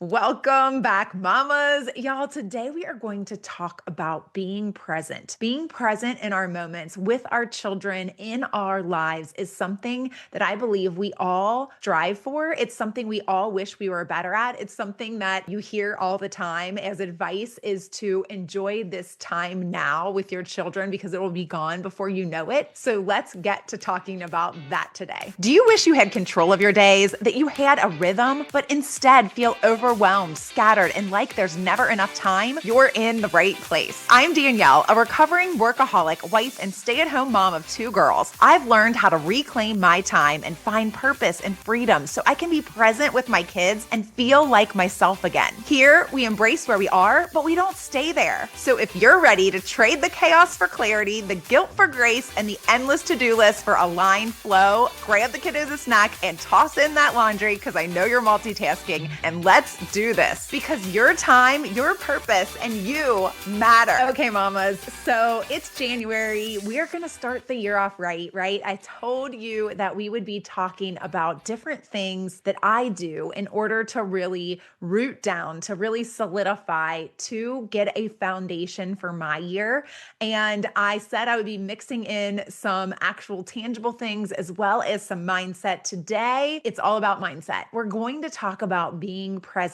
Welcome back, mamas. Y'all, today we are going to talk about being present. Being present in our moments with our children in our lives is something that I believe we all strive for. It's something we all wish we were better at. It's something that you hear all the time as advice is to enjoy this time now with your children because it will be gone before you know it. So let's get to talking about that today. Do you wish you had control of your days, that you had a rhythm, but instead feel overwhelmed, scattered, and like there's never enough time? You're in the right place. I'm Danielle, a recovering workaholic, wife, and stay-at-home mom of 2 girls. I've learned how to reclaim my time and find purpose and freedom so I can be present with my kids and feel like myself again. Here, we embrace where we are, but we don't stay there. So if you're ready to trade the chaos for clarity, the guilt for grace, and the endless to-do list for aligned flow, grab the kiddos a snack and toss in that laundry because I know you're multitasking, and let's do this because your time, your purpose, and you matter. Okay, mamas, so it's January. We are going to start the year off right? I told you that we would be talking about different things that I do in order to really root down, to really solidify, to get a foundation for my year. And I said I would be mixing in some actual tangible things as well as some mindset. Today, it's all about mindset. We're going to talk about being present.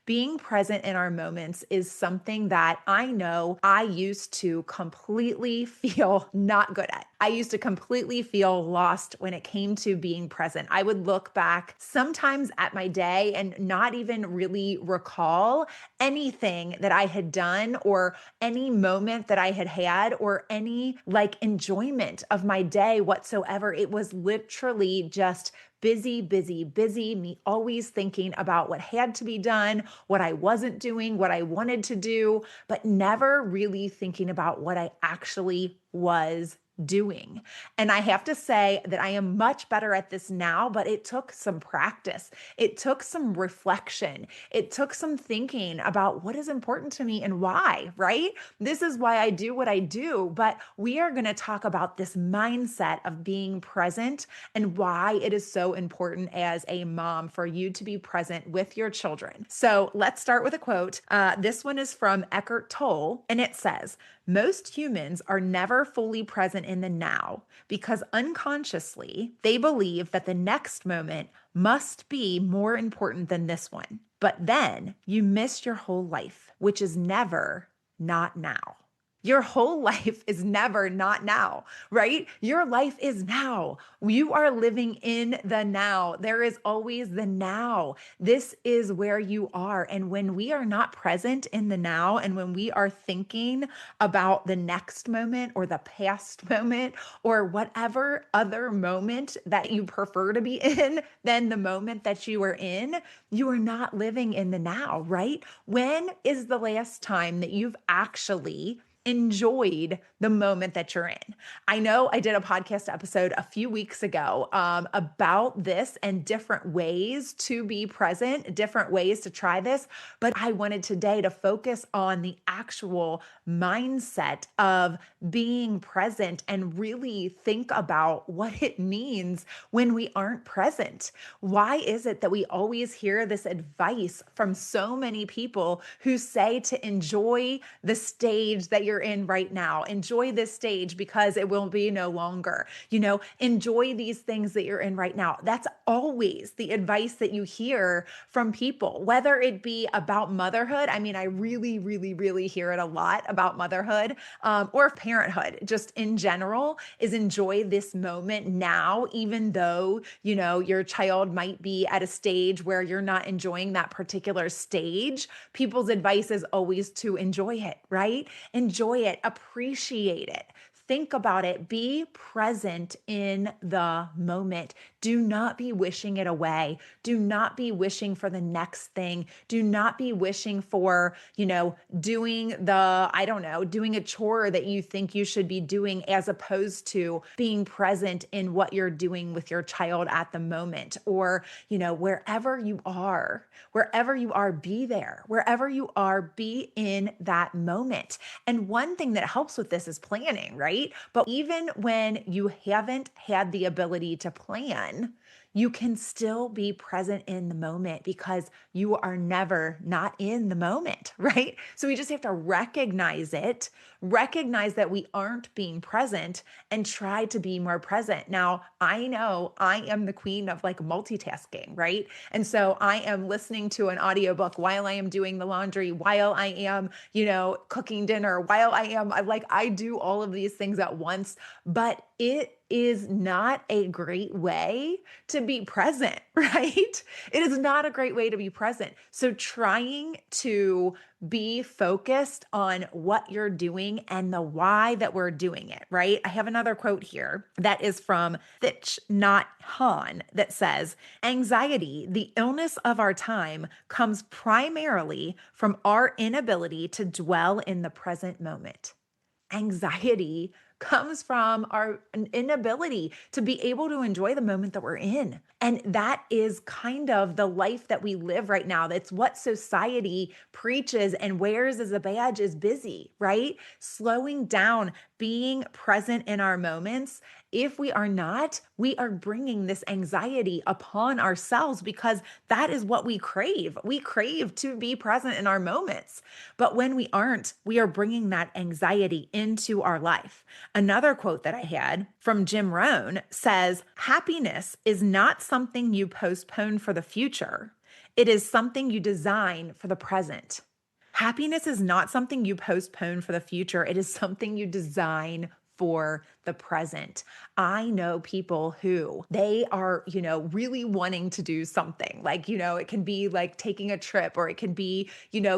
Being present in our moments is something that I know I used to completely feel not good at. I used to completely feel lost when it came to being present. I would look back sometimes at my day and not even really recall anything that I had done or any moment that I had had or any enjoyment of my day whatsoever. It was literally just busy, busy, busy, me always thinking about what had to be done, what I wasn't doing, what I wanted to do, but never really thinking about what I actually was doing. And I have to say that I am much better at this now, but it took some practice. It took some reflection. It took some thinking about what is important to me and why, right? This is why I do what I do, but we are going to talk about this mindset of being present and why it is so important as a mom for you to be present with your children. So let's start with a quote. This one is from Eckhart Tolle, and it says, "Most humans are never fully present in the now because unconsciously they believe that the next moment must be more important than this one. But then you miss your whole life, which is never not now." Your whole life is never not now, right? Your life is now. You are living in the now. There is always the now. This is where you are. And when we are not present in the now, and when we are thinking about the next moment or the past moment or whatever other moment that you prefer to be in than the moment that you are in, you are not living in the now, right? When is the last time that you've actually enjoyed the moment that you're in? I know I did a podcast episode a few weeks ago about this and different ways to be present, different ways to try this, but I wanted today to focus on the actual mindset of being present and really think about what it means when we aren't present. Why is it that we always hear this advice from so many people who say to enjoy the stage that you're in right now? Enjoy this stage because it will be no longer. Enjoy these things that you're in right now. That's always the advice that you hear from people, whether it be about motherhood. I mean, I really, really, really hear it a lot about motherhood or parenthood, just in general, is enjoy this moment now, even though, your child might be at a stage where you're not enjoying that particular stage. People's advice is always to enjoy it, right? Enjoy it, appreciate it. Think about it. Be present in the moment. Do not be wishing it away. Do not be wishing for the next thing. Do not be wishing for, doing doing a chore that you think you should be doing as opposed to being present in what you're doing with your child at the moment. Or, wherever you are, be there. Wherever you are, be in that moment. And one thing that helps with this is planning, right? But even when you haven't had the ability to plan, you can still be present in the moment because you are never not in the moment, right? So we just have to recognize it, recognize that we aren't being present, and try to be more present. Now, I know I am the queen of like multitasking, right? And so I am listening to an audiobook while I am doing the laundry, while I am, cooking dinner, while I do all of these things at once, but it is not a great way to be present, right? It is not a great way to be present. So trying to be focused on what you're doing and the why that we're doing it, right? I have another quote here that is from Thich Nhat Hanh that says, anxiety, the illness of our time, comes primarily from our inability to dwell in the present moment. Anxiety comes from our inability to be able to enjoy the moment that we're in. And that is kind of the life that we live right now. That's what society preaches and wears as a badge is busy, right? Slowing down, being present in our moments. If we are not, we are bringing this anxiety upon ourselves because that is what we crave. We crave to be present in our moments. But when we aren't, we are bringing that anxiety into our life. Another quote that I had from Jim Rohn says, happiness is not something you postpone for the future. It is something you design for the present. Happiness is not something you postpone for the future. It is something you design for the present. I know people who they are, really wanting to do something like, it can be like taking a trip or it can be,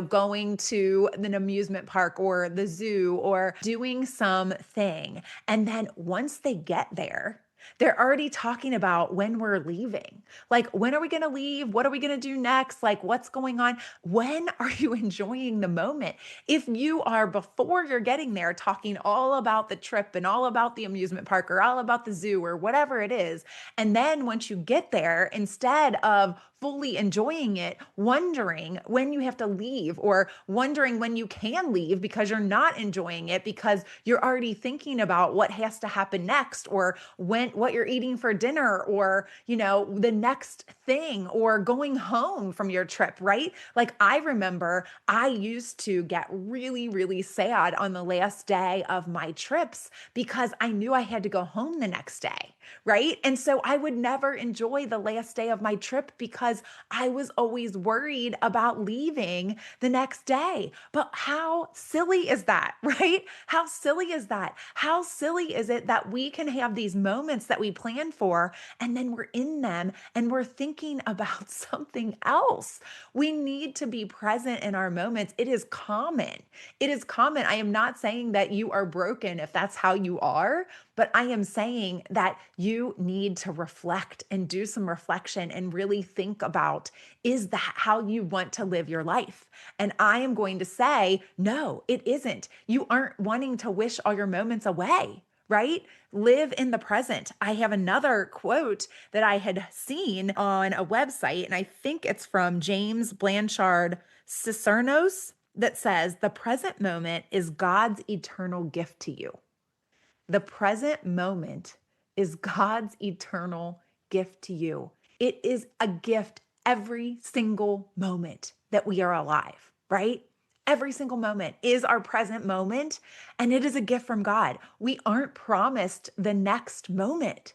going to an amusement park or the zoo or doing something. And then once they get there, they're already talking about when we're leaving. Like, when are we going to leave? What are we going to do next? Like, what's going on? When are you enjoying the moment? If you are, before you're getting there, talking all about the trip and all about the amusement park or all about the zoo or whatever it is, and then once you get there, instead of fully enjoying it, wondering when you have to leave or wondering when you can leave because you're not enjoying it because you're already thinking about what has to happen next or what you're eating for dinner or, the next thing or going home from your trip, right? Like I remember I used to get really, really sad on the last day of my trips because I knew I had to go home the next day, right? And so I would never enjoy the last day of my trip because I was always worried about leaving the next day. But how silly is that, right? How silly is that? How silly is it that we can have these moments that we plan for and then we're in them and we're thinking about something else? We need to be present in our moments. It is common. It is common. I am not saying that you are broken if that's how you are, but I am saying that you need to reflect and do some reflection and really think about, is that how you want to live your life? And I am going to say, no, it isn't. You aren't wanting to wish all your moments away, right? Live in the present. I have another quote that I had seen on a website, and I think it's from James Blanchard Cicernos that says, the present moment is God's eternal gift to you. The present moment is God's eternal gift to you. It is a gift every single moment that we are alive, right? Every single moment is our present moment, and it is a gift from God. We aren't promised the next moment,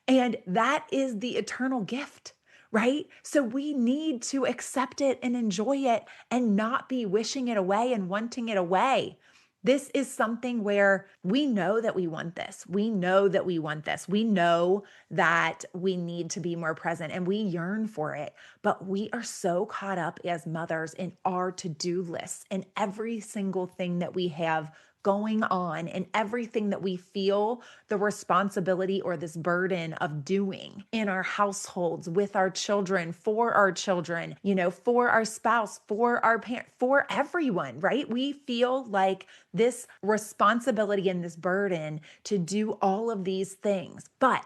and that is the eternal gift, right? So we need to accept it and enjoy it and not be wishing it away and wanting it away. This is something where we know that we want this. We know that we want this. We know that we need to be more present and we yearn for it. But we are so caught up as mothers in our to-do lists and every single thing that we have going on and everything that we feel the responsibility or this burden of doing in our households, with our children, for our children, for our spouse, for our parent, for everyone, right? We feel like this responsibility and this burden to do all of these things, but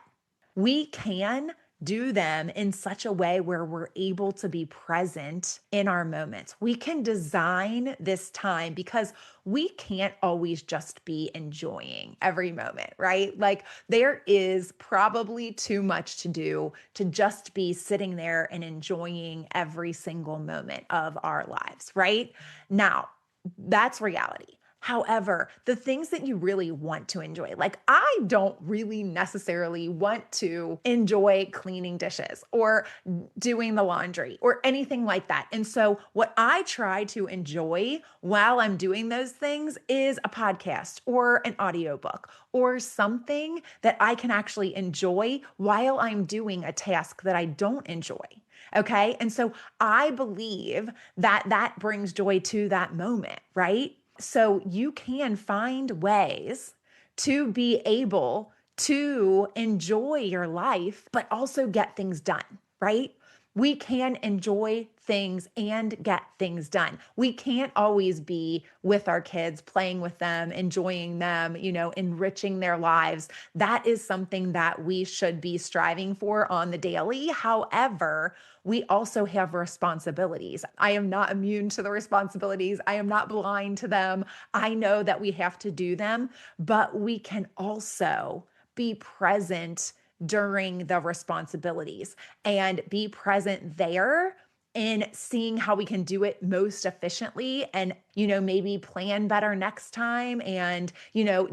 we can do them in such a way where we're able to be present in our moments. We can design this time because we can't always just be enjoying every moment, right? Like there is probably too much to do to just be sitting there and enjoying every single moment of our lives, right? Now, that's reality. However, the things that you really want to enjoy, like I don't really necessarily want to enjoy cleaning dishes or doing the laundry or anything like that. And so, what I try to enjoy while I'm doing those things is a podcast or an audiobook or something that I can actually enjoy while I'm doing a task that I don't enjoy. Okay. And so I believe that that brings joy to that moment, right? So you can find ways to be able to enjoy your life, but also get things done, right? We can enjoy things and get things done. We can't always be with our kids, playing with them, enjoying them, enriching their lives. That is something that we should be striving for on the daily. However, we also have responsibilities. I am not immune to the responsibilities. I am not blind to them. I know that we have to do them, but we can also be present during the responsibilities and be present there in seeing how we can do it most efficiently and maybe plan better next time and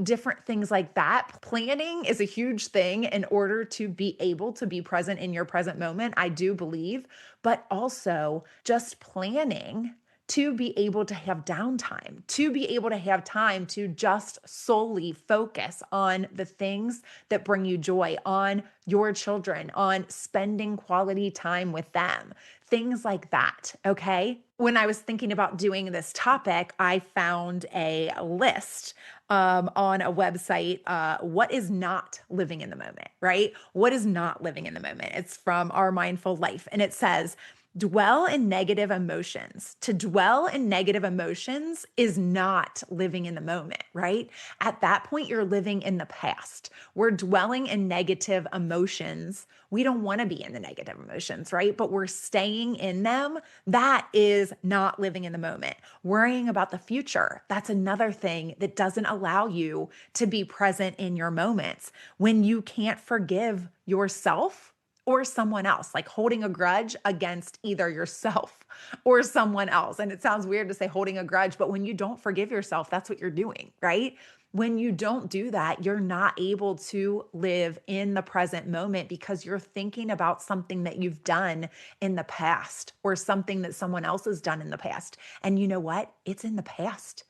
different things like that. Planning is a huge thing in order to be able to be present in your present moment, I do believe, but also just planning to be able to have downtime, to be able to have time to just solely focus on the things that bring you joy, on your children, on spending quality time with them, things like that. Okay. When I was thinking about doing this topic, I found a list on a website. What is not living in the moment, right? What is not living in the moment? It's from Our Mindful Life. And it says, dwell in negative emotions. To dwell in negative emotions is not living in the moment, right? At that point, you're living in the past. We're dwelling in negative emotions. We don't want to be in the negative emotions, right? But we're staying in them. That is not living in the moment. Worrying about the future. That's another thing that doesn't allow you to be present in your moments. When you can't forgive yourself or someone else, like holding a grudge against either yourself or someone else. And it sounds weird to say holding a grudge, but when you don't forgive yourself, that's what you're doing, right? When you don't do that, you're not able to live in the present moment because you're thinking about something that you've done in the past or something that someone else has done in the past. And you know what? It's in the past.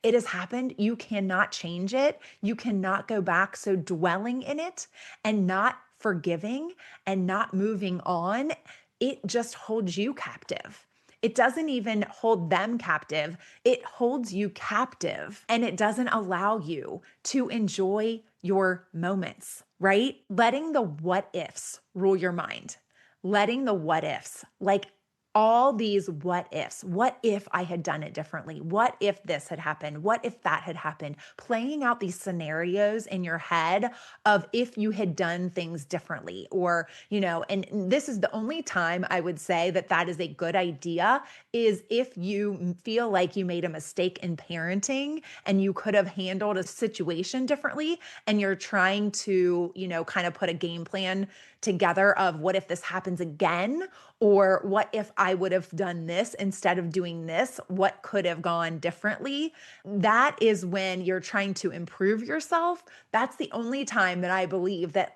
It has happened. You cannot change it. You cannot go back. So dwelling in it and not forgiving and not moving on, it just holds you captive. It doesn't even hold them captive. It holds you captive and it doesn't allow you to enjoy your moments, right? Letting the what ifs rule your mind. Letting the what ifs, like all these what ifs. What if I had done it differently? What if this had happened? What if that had happened? Playing out these scenarios in your head of if you had done things differently, or, and this is the only time I would say that that is a good idea is if you feel like you made a mistake in parenting and you could have handled a situation differently and you're trying to, kind of put a game plan together of what if this happens again? Or what if I would have done this instead of doing this? What could have gone differently? That is when you're trying to improve yourself. That's the only time that I believe that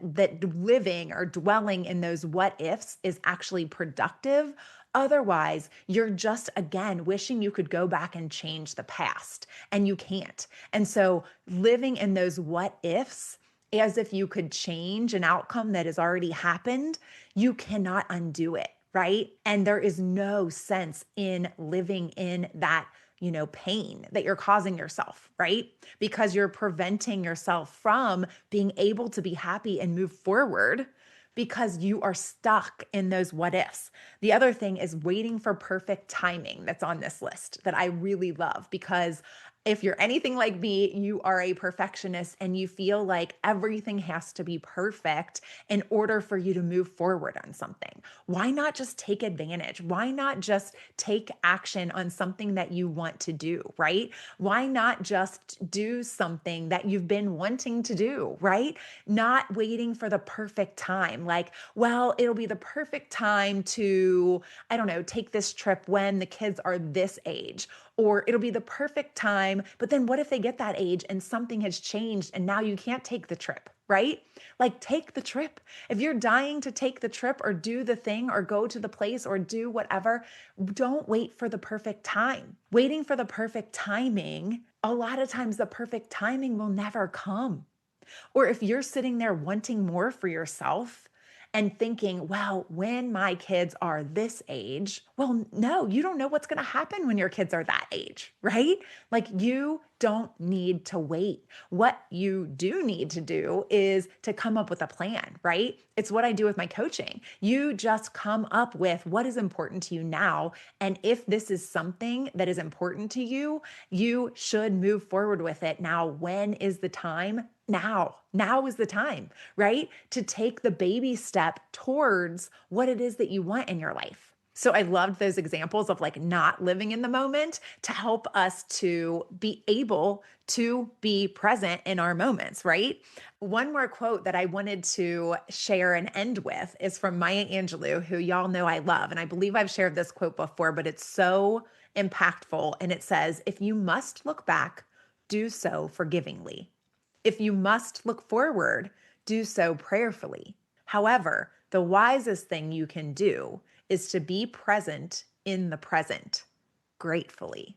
living or dwelling in those what ifs is actually productive. Otherwise, you're just, again, wishing you could go back and change the past, and you can't. And so living in those what ifs as if you could change an outcome that has already happened, you cannot undo it, right? And there is no sense in living in that, pain that you're causing yourself, right? Because you're preventing yourself from being able to be happy and move forward because you are stuck in those what ifs. The other thing is waiting for perfect timing that's on this list that I really love because If you're anything like me, you are a perfectionist and you feel like everything has to be perfect in order for you to move forward on something. Why not just take advantage? Why not just take action on something that you want to do, right? Why not just do something that you've been wanting to do, right? Not waiting for the perfect time. Like, well, it'll be the perfect time to, I don't know, take this trip when the kids are this age, or it'll be the perfect time. But then what if they get that age and something has changed and now you can't take the trip, right? Like, take the trip. If you're dying to take the trip or do the thing or go to the place or do whatever, don't wait for the perfect time. Waiting for the perfect timing, a lot of times the perfect timing will never come. Or if you're sitting there wanting more for yourself and thinking, well, when my kids are this age, well, no, you don't know what's going to happen when your kids are that age, right? Like, you don't need to wait. What you do need to do is to come up with a plan, right? It's what I do with my coaching. You just come up with what is important to you now. And if this is something that is important to you, you should move forward with it. Now, when is the time? Now is the time, right? To take the baby step towards what it is that you want in your life. So I loved those examples of like not living in the moment to help us to be able to be present in our moments, right? One more quote that I wanted to share and end with is from Maya Angelou, who y'all know I love. And I believe I've shared this quote before, but it's so impactful. And it says, if you must look back, do so forgivingly. If you must look forward, do so prayerfully. However, the wisest thing you can do is to be present in the present gratefully.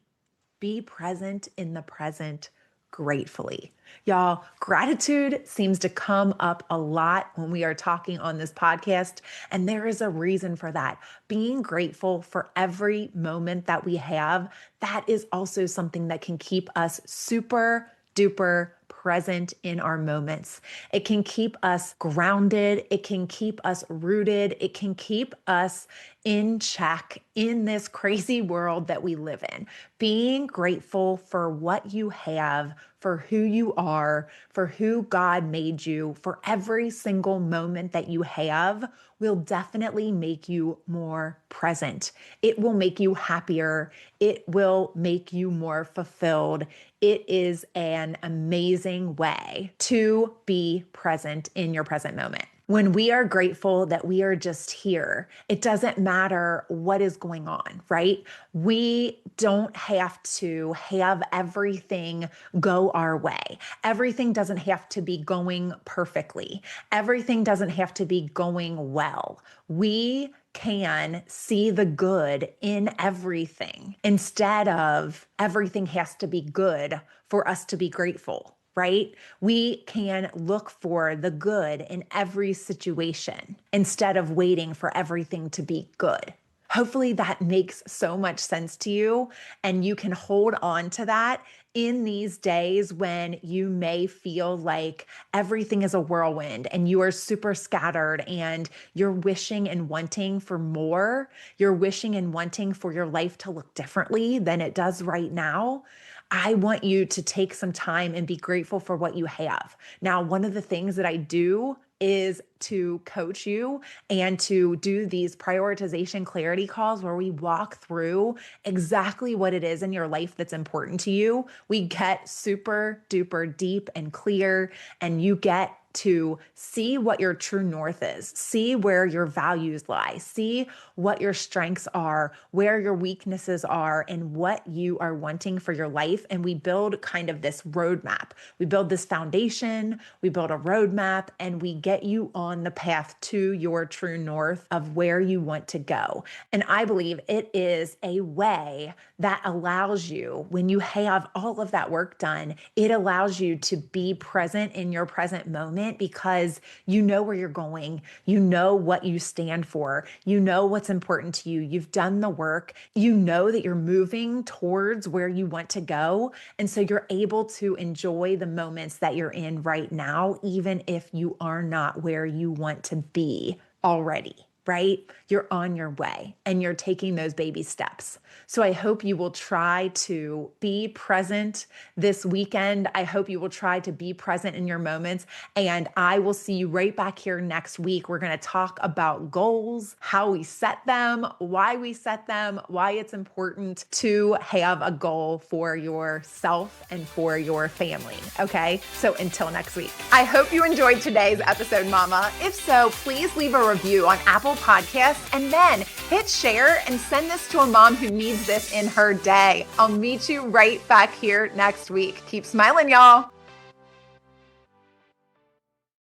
Be present in the present gratefully. Y'all, gratitude seems to come up a lot when we are talking on this podcast, and there is a reason for that. Being grateful for every moment that we have, that is also something that can keep us super duper present in our moments. It can keep us grounded. It can keep us rooted. It can keep us in check in this crazy world that we live in. Being grateful for what you have, for who you are, for who God made you, for every single moment that you have will definitely make you more present. It will make you happier. It will make you more fulfilled. It is an amazing way to be present in your present moment. When we are grateful that we are just here, it doesn't matter what is going on, right? We don't have to have everything go our way. Everything doesn't have to be going perfectly. Everything doesn't have to be going well. We can see the good in everything instead of everything has to be good for us to be grateful. Right? We can look for the good in every situation instead of waiting for everything to be good. Hopefully that makes so much sense to you and you can hold on to that in these days when you may feel like everything is a whirlwind and you are super scattered and you're wishing and wanting for more. You're wishing and wanting for your life to look differently than it does right now. I want you to take some time and be grateful for what you have. Now, one of the things that I do is to coach you and to do these prioritization clarity calls where we walk through exactly what it is in your life that's important to you. We get super duper deep and clear, and you get to see what your true north is, see where your values lie, see what your strengths are, where your weaknesses are, and what you are wanting for your life. And we build kind of this roadmap. We build this foundation, we build a roadmap, and we get you on the path to your true north of where you want to go. And I believe it is a way that allows you, when you have all of that work done, it allows you to be present in your present moment because you know where you're going, you know what you stand for, you know what's important to you, you've done the work, you know that you're moving towards where you want to go. And so you're able to enjoy the moments that you're in right now, even if you are not where you want to be already. right? You're on your way and you're taking those baby steps. So I hope you will try to be present this weekend. I hope you will try to be present in your moments. And I will see you right back here next week. We're going to talk about goals, how we set them, why we set them, why it's important to have a goal for yourself and for your family. Okay. So until next week, I hope you enjoyed today's episode, Mama. If so, please leave a review on Apple Podcasts and then hit share and send this to a mom who needs this in her day. I'll meet you right back here next week. Keep smiling, y'all.